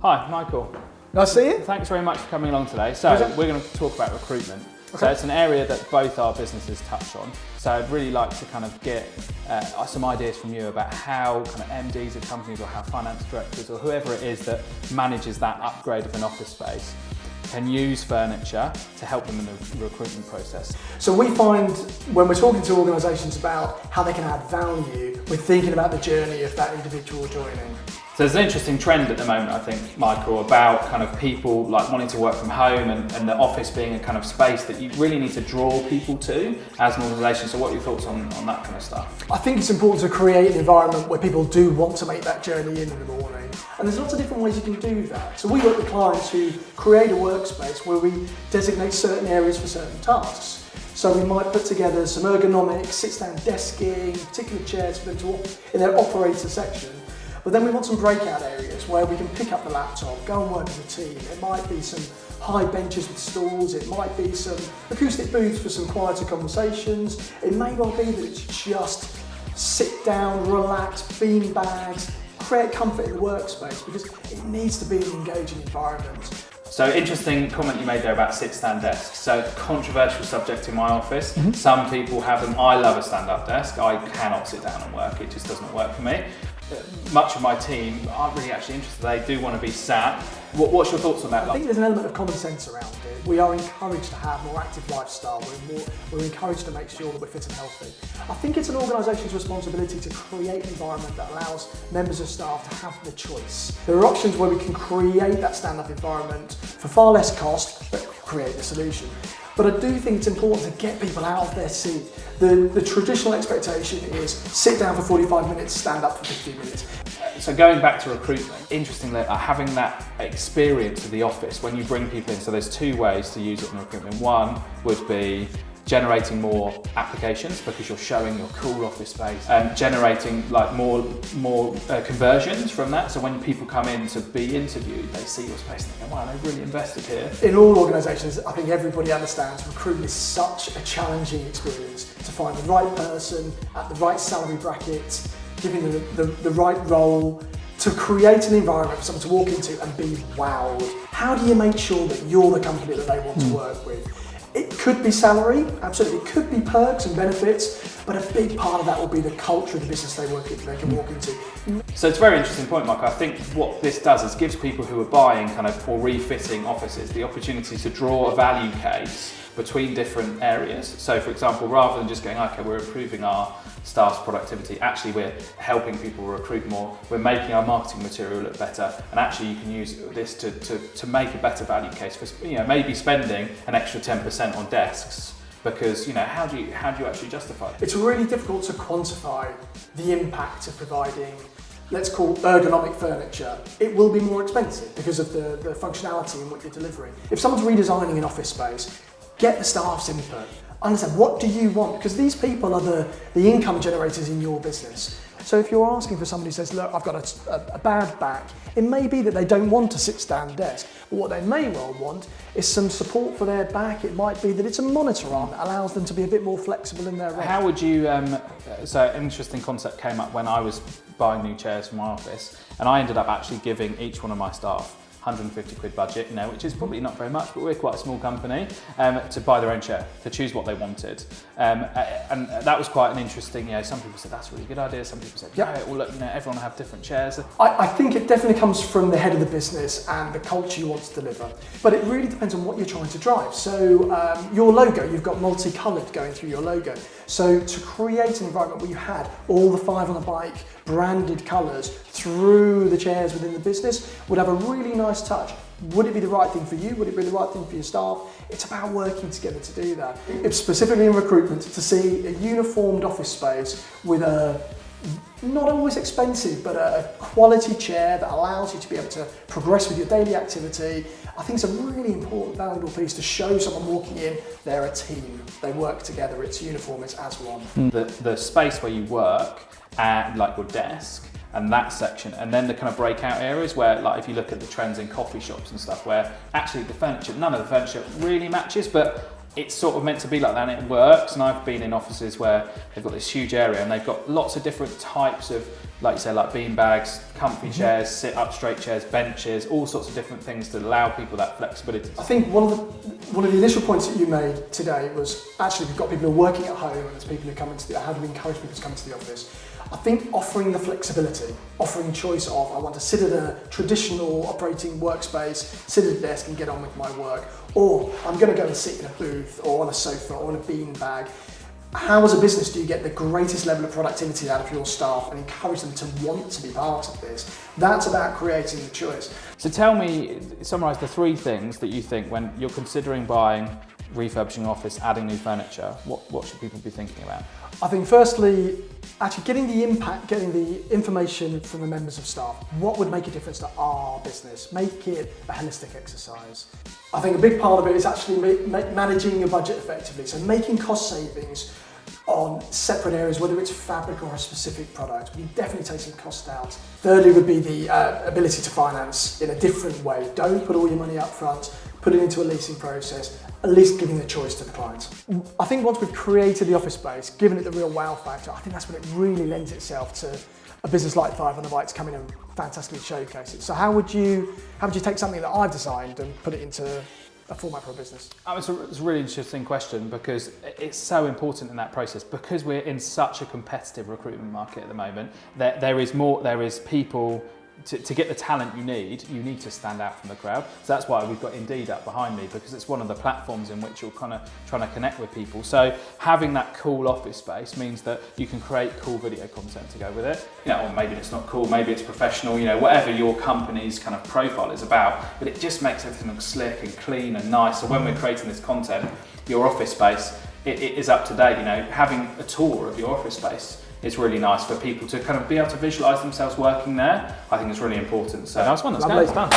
Hi, Michael. Nice to see you. Thanks very much for coming along today. So we're going to talk about recruitment. Okay. So it's an area that both our businesses touch on. So I'd really like to kind of get some ideas from you about how kind of MDs of companies or how finance directors or whoever it is that manages that upgrade of an office space can use furniture to help them in the recruitment process. So we find when we're talking to organisations about how they can add value, we're thinking about the journey of that individual joining. So there's an interesting trend at the moment, I think, Michael, about kind of people like wanting to work from home and the office being a kind of space that you really need to draw people to as an organisation. So what are your thoughts on that kind of stuff? I think it's important to create an environment where people do want to make that journey in the morning. And there's lots of different ways you can do that. So we work with clients who create a workspace where we designate certain areas for certain tasks. So we might put together some ergonomic sit-down desking, particular chairs for them to walk in their operator section. But then we want some breakout areas where we can pick up the laptop, go and work as a team. It might be some high benches with stools, it might be some acoustic booths for some quieter conversations. It may well be that it's just sit down, relax, bean bags, create comfort in the workspace because it needs to be an engaging environment. So interesting comment you made there about sit-stand desks. So controversial subject in my office. Some people have them. I love a stand-up desk. I cannot sit down and work. It just doesn't work for me. Much of my team aren't really actually interested. They do want to be sat. What's your thoughts on that? I think there's an element of common sense around it. We are encouraged to have more active lifestyle. We're encouraged to make sure that we're fit and healthy. I think it's an organisation's responsibility to create an environment that allows members of staff to have the choice. There are options where we can create that stand-up environment for far less cost, but create the solution. But I do think it's important to get people out of their seat. The traditional expectation is sit down for 45 minutes, stand up for 15 minutes. So going back to recruitment, interestingly, having that experience of the office when you bring people in, so there's two ways to use it in recruitment. One would be generating more applications because you're showing your cool office space and generating like more conversions from that. So when people come in to be interviewed, they see your space and they go, wow, they've really invested here. In all organisations, I think everybody understands recruitment is such a challenging experience to find the right person at the right salary bracket, giving them the right role, to create an environment for someone to walk into and be wowed. How do you make sure that you're the company that they want to work with? It could be salary, absolutely. It could be perks and benefits, but a big part of that will be the culture of the business they can walk into. So it's a very interesting point, Mike. I think what this does is gives people who are buying kind of or refitting offices the opportunity to draw a value case between different areas. So for example, rather than just going, okay, we're improving our staff's productivity, actually we're helping people recruit more, we're making our marketing material look better, and actually you can use this to make a better value case for, maybe spending an extra 10% on desks, because how do you actually justify it? It's really difficult to quantify the impact of providing, let's call ergonomic furniture. It will be more expensive because of the functionality in what you're delivering. If someone's redesigning an office space, get the staff's input. Understand, what do you want? Because these people are the income generators in your business. So if you're asking for somebody who says, look, I've got a bad back, it may be that they don't want a sit-stand desk, but what they may well want is some support for their back. It might be that it's a monitor arm that allows them to be a bit more flexible in their role. How would you, so an interesting concept came up when I was buying new chairs for my office, and I ended up actually giving each one of my staff 150 quid budget, which is probably not very much, but we're quite a small company, to buy their own chair, to choose what they wanted. And that was quite an interesting, some people said that's a really good idea, some people said, yeah, well look, everyone will have different chairs. I think it definitely comes from the head of the business and the culture you want to deliver, but it really depends on what you're trying to drive. So your logo, you've got multicoloured going through your logo. So to create an environment where you had all the 5 on the bike branded colours through the chairs within the business would have a really nice touch. Would it be the right thing for you? Would it be the right thing for your staff? It's about working together to do that. It's specifically in recruitment to see a uniformed office space with a not always expensive, but a quality chair that allows you to be able to progress with your daily activity. I think it's a really important, valuable piece to show someone walking in, they're a team, they work together, it's uniform, it's as one. The space where you work, and like your desk, and that section, and then the kind of breakout areas where, like, if you look at the trends in coffee shops and stuff, where actually the furniture, none of the furniture really matches, but it's sort of meant to be like that and it works. And I've been in offices where they've got this huge area and they've got lots of different types of, like you say, like bean bags, comfy chairs, sit up straight chairs, benches, all sorts of different things to allow people that flexibility. I think one of the initial points that you made today was actually we've got people who are working at home and there's people who come into how do we encourage people to come into the office? I think offering the flexibility, offering choice of I want to sit at a traditional operating workspace, sit at a desk and get on with my work, or I'm going to go and sit in a booth or on a sofa or on a bean bag. How as a business do you get the greatest level of productivity out of your staff and encourage them to want to be part of this? That's about creating the choice. So tell me, summarise the 3 things that you think when you're considering buying, refurbishing an office, adding new furniture, what should people be thinking about? I think firstly, actually getting the information from the members of staff. What would make a difference to our business? Make it a holistic exercise. I think a big part of it is actually managing your budget effectively. So making cost savings on separate areas, whether it's fabric or a specific product. We definitely take some cost out. Thirdly would be the ability to finance in a different way. Don't put all your money up front, put it into a leasing process, at least giving the choice to the client. I think once we've created the office space, given it the real wow factor, I think that's when it really lends itself to a business like 5 on the Bike to come in and fantastically showcase it. So how would you take something that I've designed and put it into a format for a business? It's a really interesting question because it's so important in that process because we're in such a competitive recruitment market at the moment. There is people to get the talent you need to stand out from the crowd. So that's why we've got Indeed up behind me because it's one of the platforms in which you're kind of trying to connect with people. So having that cool office space means that you can create cool video content to go with it. Or maybe it's not cool, maybe it's professional, whatever your company's kind of profile is about, but it just makes everything look slick and clean and nice. So when we're creating this content, your office space, it is up to date. Having a tour of your office space, it's really nice for people to kind of be able to visualise themselves working there. I think it's really important. So nice one, that's done.